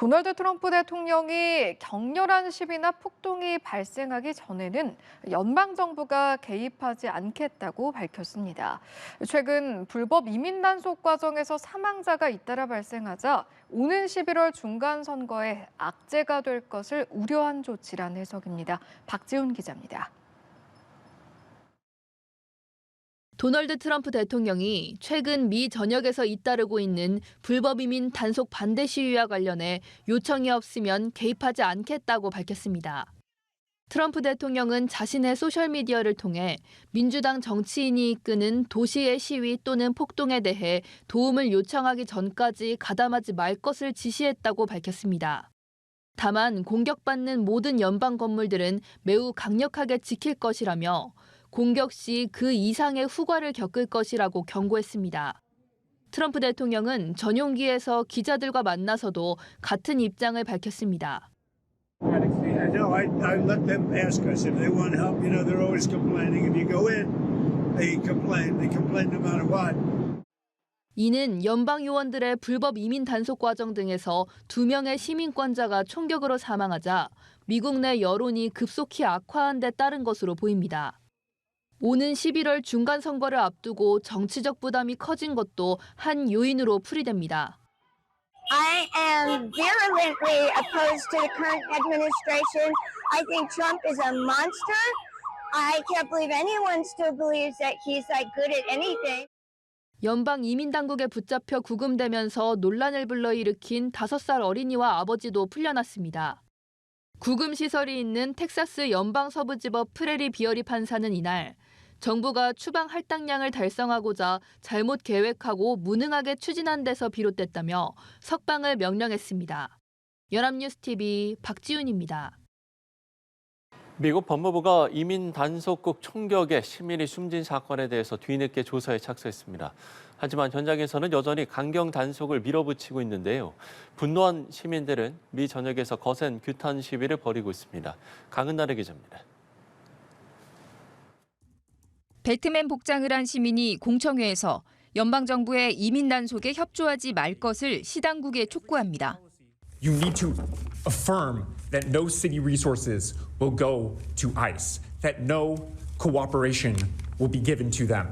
도널드 트럼프 대통령이 격렬한 시위나 폭동이 발생하기 전에는 연방정부가 개입하지 않겠다고 밝혔습니다. 최근 불법 이민 단속 과정에서 사망자가 잇따라 발생하자 오는 11월 중간선거에 악재가 될 것을 우려한 조치란 해석입니다. 박지훈 기자입니다. 도널드 트럼프 대통령이 최근 미 전역에서 잇따르고 있는 불법 이민 단속 반대 시위와 관련해 요청이 없으면 개입하지 않겠다고 밝혔습니다. 트럼프 대통령은 자신의 소셜미디어를 통해 민주당 정치인이 이끄는 도시의 시위 또는 폭동에 대해 도움을 요청하기 전까지 가담하지 말 것을 지시했다고 밝혔습니다. 다만 공격받는 모든 연방 건물들은 매우 강력하게 지킬 것이라며 공격 시 그 이상의 후과를 겪을 것이라고 경고했습니다. 트럼프 대통령은 전용기에서 기자들과 만나서도 같은 입장을 밝혔습니다. No, I let them ask us if they want help. You know, they're always complaining. If you go in, they complain. They complain no matter what. 이는 연방 요원들의 불법 이민 단속 과정 등에서 2명의 시민권자가 총격으로 사망하자 미국 내 여론이 급속히 악화한 데 따른 것으로 보입니다. 오는 11월 중간 선거를 앞두고 정치적 부담이 커진 것도 한 요인으로 풀이됩니다. I am virulently opposed to the current administration. I think Trump is a monster. I can't believe anyone still believes that he's like good at anything. 연방 이민 당국에 붙잡혀 구금되면서 논란을 불러일으킨 5살 어린이와 아버지도 풀려났습니다. 구금 시설이 있는 텍사스 연방 서부지법 프레리 비어리 판사는 이날 정부가 추방 할당량을 달성하고자 잘못 계획하고 무능하게 추진한 데서 비롯됐다며 석방을 명령했습니다. 연합뉴스TV 박지훈입니다. 미국 법무부가 이민 단속국 총격에 시민이 숨진 사건에 대해서 뒤늦게 조사에 착수했습니다. 하지만 현장에서는 여전히 강경 단속을 밀어붙이고 있는데요. 분노한 시민들은 미 전역에서 거센 규탄 시위를 벌이고 있습니다. 강은나래 기자입니다. 배트맨 복장을 한 시민이 공청회에서 연방정부의 이민 단속에 협조하지 말 것을 시당국에 촉구합니다. You need to affirm that no city resources will go to ICE, that no cooperation will be given to them.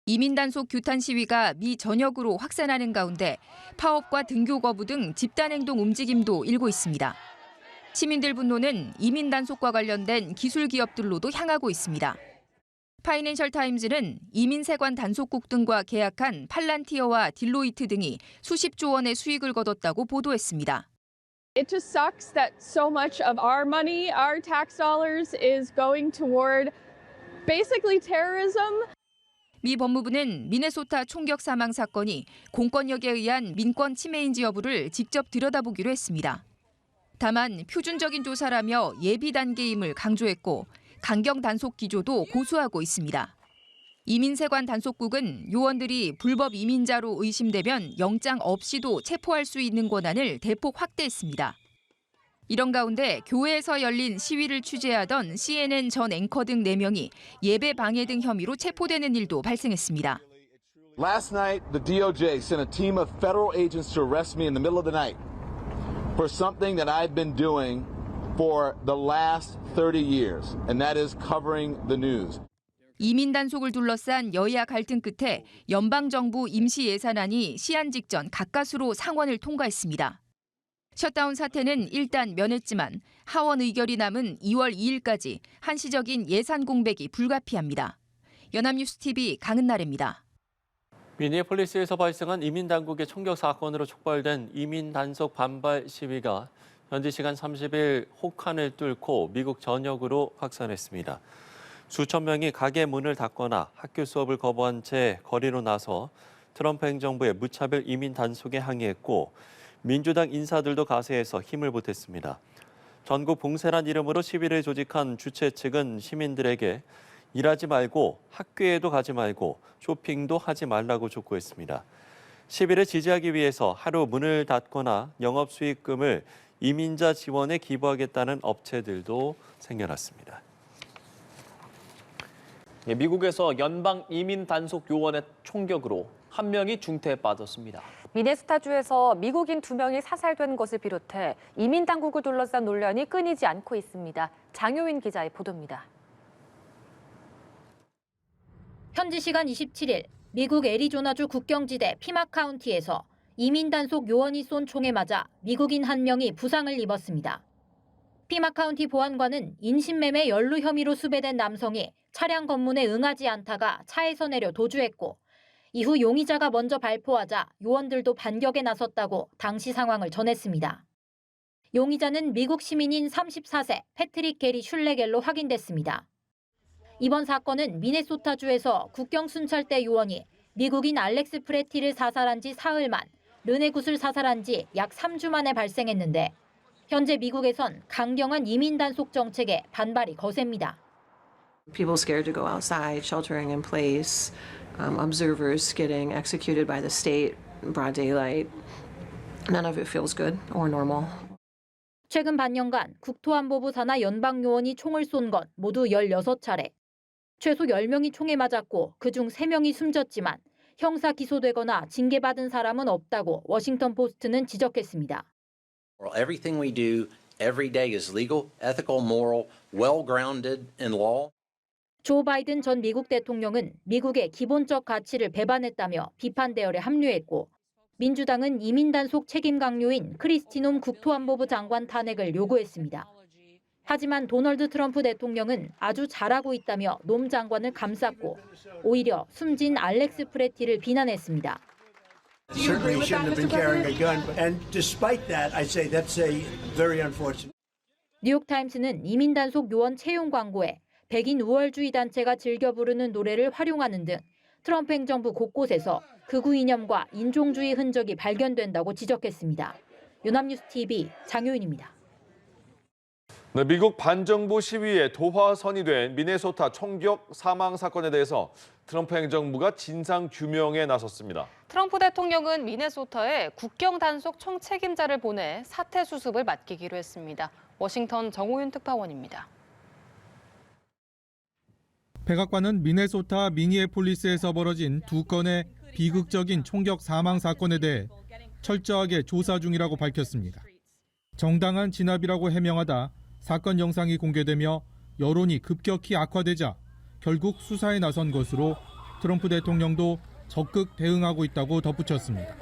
이민 단속 규탄 시위가 미 전역으로 확산하는 가운데 파업과 등교 거부 등 집단 행동 움직임도 일고 있습니다. 시민들 분노는 이민 단속과 관련된 기술 기업들로도 향하고 있습니다. 파이낸셜 타임즈는 이민 세관 단속국 등과 계약한 팔란티어와 딜로이트 등이 수십조 원의 수익을 거뒀다고 보도했습니다. It just sucks that so much of our money, our tax dollars, is going toward basically terrorism. 미 법무부는 미네소타 총격 사망 사건이 공권력에 의한 민권 침해인지 여부를 직접 들여다보기로 했습니다. 다만 표준적인 조사라며 예비 단계임을 강조했고 강경 단속 기조도 고수하고 있습니다. 이민세관 단속국은 요원들이 불법 이민자로 의심되면 영장 없이도 체포할 수 있는 권한을 대폭 확대했습니다. 이런 가운데 교회에서 열린 시위를 취재하던 CNN 전 앵커 등 4명이 예배 방해 등 혐의로 체포되는 일도 발생했습니다. Last night, the DOJ sent a team of federal agents to arrest me in the middle of the night for something that I've been doing for the last 30 years, and that is covering the news. 이민 단속을 둘러싼 여야 갈등 끝에 연방정부 임시 예산안이 시한 직전 가까스로 상원을 통과했습니다. 셧다운 사태는 일단 면했지만 하원 의결이 남은 2월 2일까지 한시적인 예산 공백이 불가피합니다. 연합뉴스TV 강은나래입니다. 미니애폴리스에서 발생한 이민 당국의 총격 사건으로 촉발된 이민 단속 반발 시위가 현지 시간 30일 혹한을 뚫고 미국 전역으로 확산했습니다. 수천 명이 가게 문을 닫거나 학교 수업을 거부한 채 거리로 나서 트럼프 행정부의 무차별 이민 단속에 항의했고 민주당 인사들도 가세해서 힘을 보탰습니다. 전국 봉쇄란 이름으로 시위를 조직한 주최 측은 시민들에게 일하지 말고 학교에도 가지 말고 쇼핑도 하지 말라고 촉구했습니다. 시위를 지지하기 위해서 하루 문을 닫거나 영업수익금을 이민자 지원에 기부하겠다는 업체들도 생겨났습니다. 미국에서 연방 이민 단속 요원의 총격으로 한 명이 중태에 빠졌습니다. 미네소타주에서 미국인 2명이 사살된 것을 비롯해 이민 당국을 둘러싼 논란이 끊이지 않고 있습니다. 장효인 기자의 보도입니다. 현지 시간 27일 미국 애리조나주 국경지대 피마 카운티에서 이민 단속 요원이 쏜 총에 맞아 미국인 1명이 부상을 입었습니다. 피마 카운티 보안관은 인신매매 연루 혐의로 수배된 남성이 차량 검문에 응하지 않다가 차에서 내려 도주했고 이후 용의자가 먼저 발포하자 요원들도 반격에 나섰다고 당시 상황을 전했습니다. 용의자는 미국 시민인 34세 패트릭 게리 슐레겔로 확인됐습니다. 이번 사건은 미네소타주에서 국경 순찰대 요원이 미국인 알렉스 프레티를 사살한 지 사흘 만 르네 굿을 사살한 지 약 3주 만에 발생했는데 현재 미국에선 강경한 이민 단속 정책에 반발이 거셉니다. People scared to go outside, sheltering in place, observers getting executed by the state in broad daylight. None of it feels good or normal. 최근 반년간 국토안보부 산하 연방요원이 총을 쏜 건 모두 16차례. 최소 10명이 총에 맞았고 그중 3명이 숨졌지만 형사 기소되거나 징계받은 사람은 없다고 워싱턴 포스트는 지적했습니다. Everything we do every day is legal, ethical, moral, well-grounded in law. 조 바이든 전 미국 대통령은 미국의 기본적 가치를 배반했다며 비판 대열에 합류했고 민주당은 이민 단속 책임 강요인 크리스티 놈 국토안보부 장관 탄핵을 요구했습니다. 하지만 도널드 트럼프 대통령은 아주 잘하고 있다며 놈 장관을 감쌌고 오히려 숨진 알렉스 프레티를 비난했습니다. Certainly shouldn't have been carrying a gun, and despite that, I say that's a very unfortunate. 뉴욕타임스는 이민 단속 요원 채용 광고에 백인 우월주의 단체가 즐겨 부르는 노래를 활용하는 등 트럼프 행정부 곳곳에서 극우 이념과 인종주의 흔적이 발견된다고 지적했습니다. 연합뉴스 TV 장효인입니다. 네, 미국 반정부 시위에 도화선이 된 미네소타 총격 사망 사건에 대해서 트럼프 행정부가 진상 규명에 나섰습니다. 트럼프 대통령은 미네소타에 국경 단속 총책임자를 보내 사태 수습을 맡기기로 했습니다. 워싱턴 정호윤 특파원입니다. 백악관은 미네소타 미니애폴리스에서 벌어진 2건의 비극적인 총격 사망 사건에 대해 철저하게 조사 중이라고 밝혔습니다. 정당한 진압이라고 해명하다 사건 영상이 공개되며 여론이 급격히 악화되자 결국 수사에 나선 것으로 트럼프 대통령도 적극 대응하고 있다고 덧붙였습니다.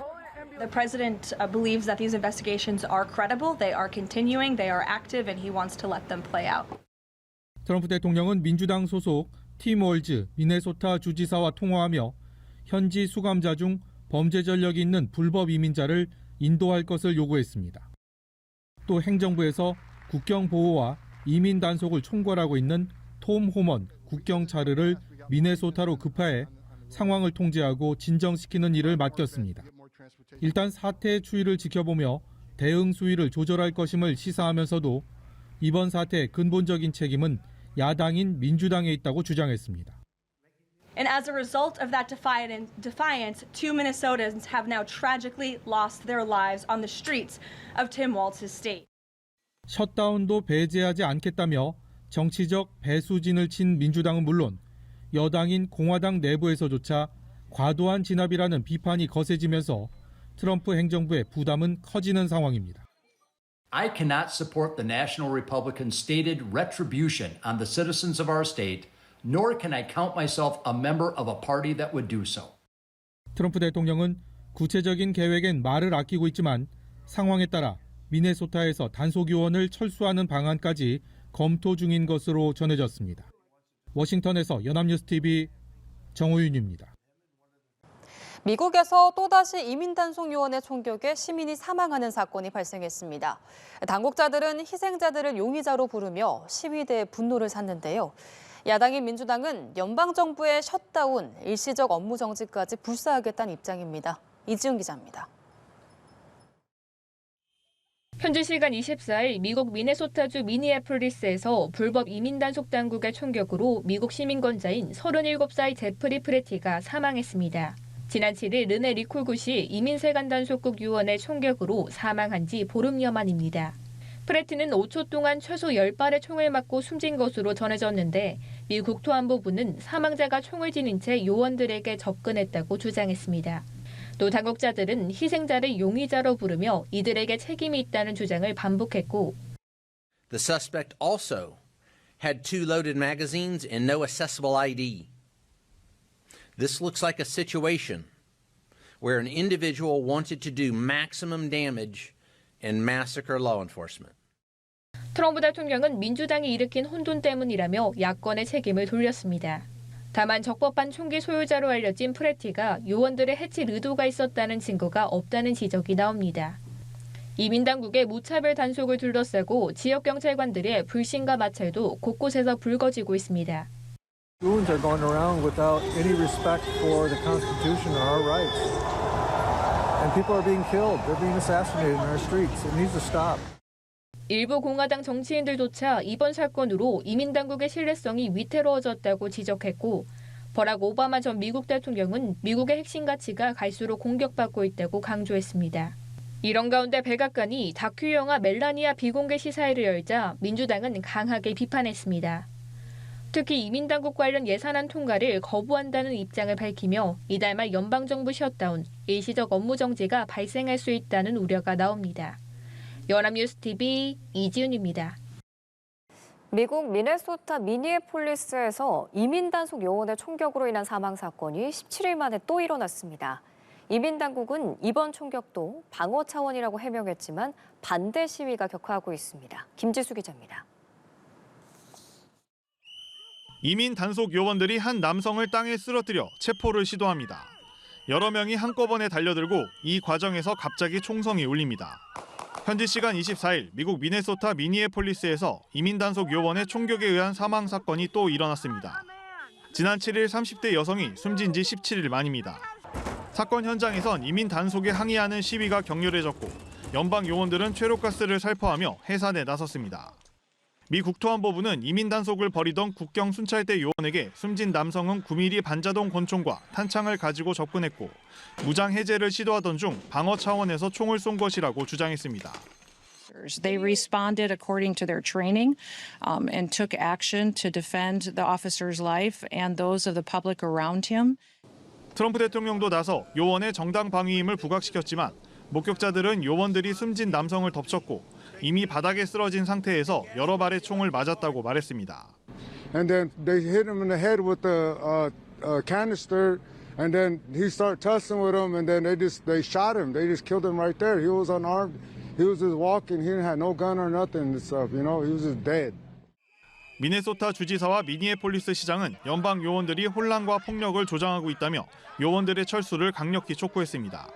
The president believes that these investigations are credible, they are continuing, they are active, and he wants to let them play out. 트럼프 대통령은 민주당 소속 팀 월즈 미네소타 주지사와 통화하며 현지 수감자 중 범죄 전력이 있는 불법 이민자를 인도할 것을 요구했습니다. 또 행정부에서 국경 보호와 이민 단속을 총괄하고 있는 톰 호먼 국경차르를 미네소타로 급파해 상황을 통제하고 진정시키는 일을 맡겼습니다. 일단 사태의 추이를 지켜보며 대응 수위를 조절할 것임을 시사하면서도 이번 사태의 근본적인 책임은 야당인 민주당에 있다고 주장했습니다. And as a result of that defiance, 2 Minnesotans have now tragically lost their lives on the streets of Tim Walz's state. 셧다운도 배제하지 않겠다며 정치적 배수진을 친 민주당은 물론 여당인 공화당 내부에서조차 과도한 진압이라는 비판이 거세지면서 트럼프 행정부의 부담은 커지는 상황입니다. I cannot support the National Republicans' stated retribution on the citizens of our state, nor can I count myself a member of a party that would do so. 트럼프 대통령은 구체적인 계획엔 말을 아끼고 있지만 상황에 따라 미네소타에서 단속 요원을 철수하는 방안까지 검토 중인 것으로 전해졌습니다. 워싱턴에서 연합뉴스 TV 정호윤입니다. 미국에서 또다시 이민 단속 요원의 총격에 시민이 사망하는 사건이 발생했습니다. 당국자들은 희생자들을 용의자로 부르며 시위대의 분노를 샀는데요. 야당인 민주당은 연방정부의 셧다운, 일시적 업무 정지까지 불사하겠다는 입장입니다. 이지훈 기자입니다. 현지 시간 24일 미국 미네소타주 미니애폴리스에서 불법 이민 단속 당국의 총격으로 미국 시민권자인 37살 제프리 프레티가 사망했습니다. 지난 7일 르네 리콜굿이 이민세관 단속국 요원의 총격으로 사망한 지 보름여 만입니다. 프레티는 5초 동안 최소 10발의 총을 맞고 숨진 것으로 전해졌는데 미 국토안보부는 사망자가 총을 지닌 채 요원들에게 접근했다고 주장했습니다. 또 당국자들은 희생자를 용의자로 부르며 이들에게 책임이 있다는 주장을 반복했고 The suspect also had 2 loaded magazines and no accessible ID. This looks like a situation where an individual wanted to do maximum damage and massacre law enforcement. 트럼프 대통령은 민주당이 일으킨 혼돈 때문이라며 야권의 책임을 돌렸습니다. 다만 적법한 총기 소유자로 알려진 프레티가 요원들의 해칠 의도가 있었다는 증거가 없다는 지적이 나옵니다. 이민당국의 무차별 단속을 둘러싸고 지역 경찰관들의 불신과 마찰도 곳곳에서 불거지고 있습니다. Goons are going around without any respect for the Constitution or our rights. And people are being killed. They're being assassinated in our streets. It needs to stop. 일부 공화당 정치인들조차 이번 사건으로 이민당국의 신뢰성이 위태로워졌다고 지적했고 버락 오바마 전 미국 대통령은 미국의 핵심 가치가 갈수록 공격받고 있다고 강조했습니다. 이런 가운데 백악관이 다큐 영화 멜라니아 비공개 시사회를 열자 민주당은 강하게 비판했습니다. 특히 이민당국 관련 예산안 통과를 거부한다는 입장을 밝히며 이달 말 연방정부 셧다운, 일시적 업무 정지가 발생할 수 있다는 우려가 나옵니다. 연합뉴스TV 이지윤입니다. 미국 미네소타 미니애폴리스에서 이민 단속 요원의 총격으로 인한 사망 사건이 17일 만에 또 일어났습니다. 이민 당국은 이번 총격도 방어 차원이라고 해명했지만 반대 시위가 격화하고 있습니다. 김지수 기자입니다. 이민 단속 요원들이 한 남성을 땅에 쓰러뜨려 체포를 시도합니다. 여러 명이 한꺼번에 달려들고 이 과정에서 갑자기 총성이 울립니다. 현지 시간 24일 미국 미네소타 미니애폴리스에서 이민 단속 요원의 총격에 의한 사망 사건이 또 일어났습니다. 지난 7일 30대 여성이 숨진 지 17일 만입니다. 사건 현장에선 이민 단속에 항의하는 시위가 격렬해졌고 연방 요원들은 최루가스를 살포하며 해산에 나섰습니다. 미 국토안보부는 이민 단속을 벌이던 국경 순찰대 요원에게 숨진 남성은 9mm 반자동 권총과 탄창을 가지고 접근했고 무장 해제를 시도하던 중 방어 차원에서 총을 쏜 것이라고 주장했습니다. They responded according to their training and took action to defend the officer's life and those of the public around him. 트럼프 대통령도 나서 요원의 정당 방위임을 부각시켰지만 목격자들은 요원들이 숨진 남성을 덮쳤고 이미 바닥에 쓰러진 상태에서 여러 발의 총을 맞았다고 말했습니다. And then they hit him in the head with a canister, and then he started tussling with them, and then they shot him. They just killed him right there. He was unarmed. He was just walking. He had no gun or nothing and stuff. You know, he was just dead. 미네소타 주지사와 미니애폴리스 시장은 연방 요원들이 혼란과 폭력을 조장하고 있다며 요원들의 철수를 강력히 촉구했습니다.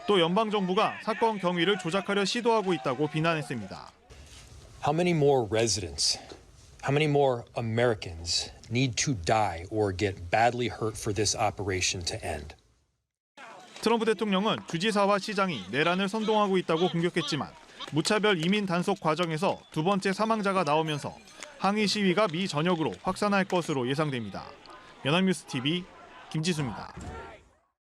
또 연방 정부가 사건 경위를 조작하려 시도하고 있다고 비난했습니다. How many more residents, how many more Americans need to die or get badly hurt for this operation to end? 트럼프 대통령은 주지사와 시장이 내란을 선동하고 있다고 공격했지만 무차별 이민 단속 과정에서 두 번째 사망자가 나오면서 항의 시위가 미 전역으로 확산할 것으로 예상됩니다. 연합뉴스TV 김지수입니다.